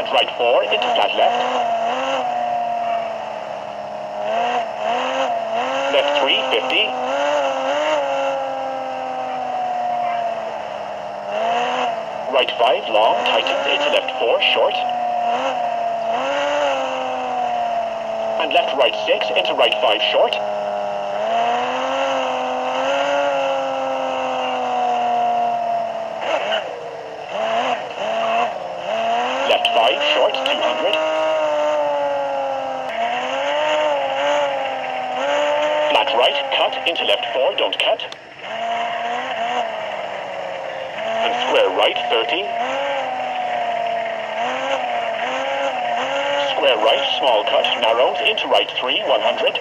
And right 4 into flat left. Left 3, 50. Right 5 long, tightened into left 4 short. And left right 6 into right 5 short. Left 5 short, 200. Flat right, cut into left 4, don't cut. And square right, 30. Square right, small cut, narrows into right 3, 100.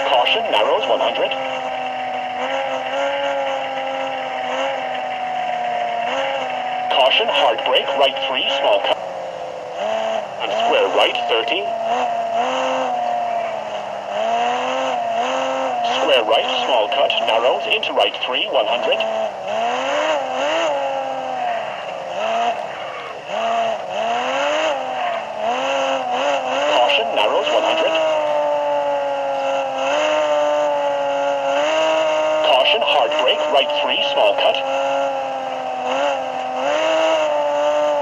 Caution, narrows, 100. Caution, hard brake, right 3, small cut. And square right, 30. Square right, small cut, narrows into right 3, 100. Caution, narrows, 100. Caution, hard brake, right 3, small cut.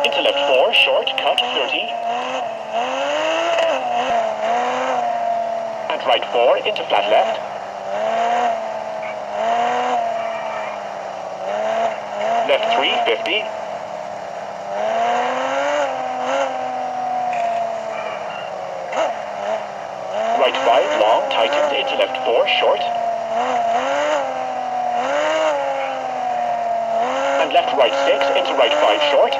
Into left 4, short, cut, 30. And right 4 into flat left. Left 3, 50. Right 5 long, tightened into left 4 short. And left right 6 into right 5 short.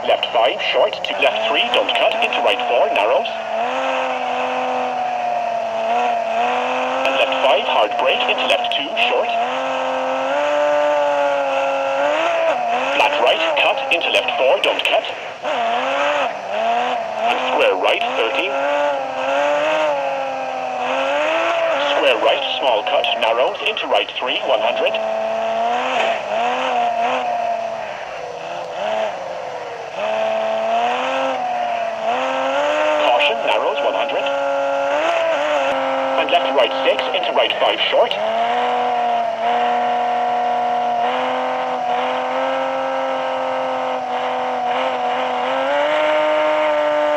Left 5 short to left 3, don't cut, into right 4, narrows. And left 5 hard brake into left 2, short. Flat right, cut, into left 4, don't cut. And square right, 30. Square right, small cut, narrows into right 3, 100. Caution, narrows, 100. And left right 6 into right 5 short.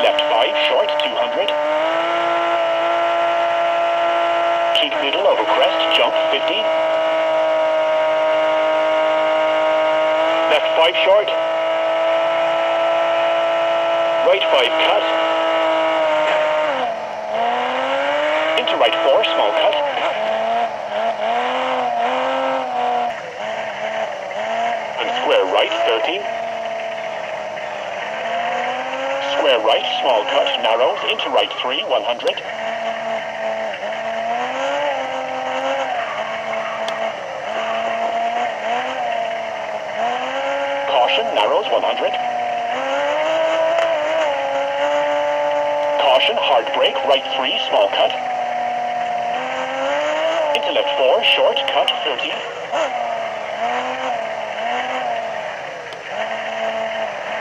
Left 5 short, 200. Keep middle over crest, jump, 50. Left 5 short. Right 5 cut. Into right 4, small cut. And square right, 30. Square right, small cut, narrows into right 3, 100. Caution, narrows, 100. Caution, hard brake, right 3, small cut. Into left 4, short, cut, 30.